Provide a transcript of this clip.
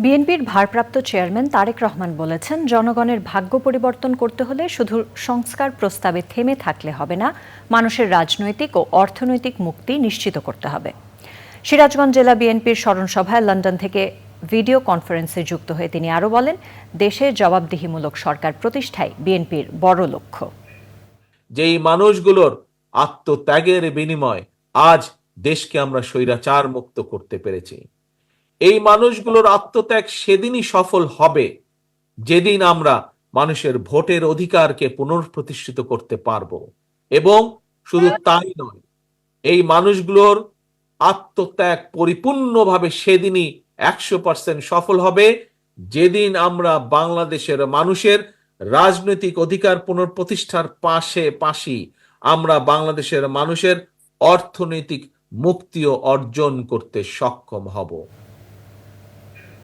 বিএনপির ভারপ্রাপ্ত চেয়ারম্যান তারেক রহমান বলেছেন, জনগণের ভাগ্য পরিবর্তন করতে হলে শুধু সংস্কার প্রস্তাবে থেমে থাকলে হবে না, মানুষের রাজনৈতিক ও অর্থনৈতিক মুক্তি নিশ্চিত করতে হবে। সিরাজগঞ্জ জেলা বিএনপির স্মরণ সভায় লন্ডন থেকে ভিডিও কনফারেন্সে যুক্ত হয়ে তিনি আরও বলেন, দেশে জবাবদিহিমূলক সরকার প্রতিষ্ঠাই বিএনপির বড় লক্ষ্য। যেই মানুষগুলোর আত্মত্যাগের বিনিময় আজ দেশকে আমরা স্বৈরাচার মুক্ত করতে পেরেছি, এই মানুষগুলোর আত্মত্যাগ সেদিনই সফল হবে যেদিন আমরা মানুষের ভোটের অধিকারকে পুনঃপ্রতিষ্ঠিত করতে পারবো। এবং শুধু তাই নয়, এই মানুষগুলোর আত্মত্যাগ পরিপূর্ণভাবে সেদিনই 100% সফল হবে যেদিন আমরা বাংলাদেশের মানুষের রাজনৈতিক অধিকার পুনঃপ্রতিষ্ঠার পাশাপাশি আমরা বাংলাদেশের মানুষের অর্থনৈতিক মুক্তিও অর্জন করতে সক্ষম হব।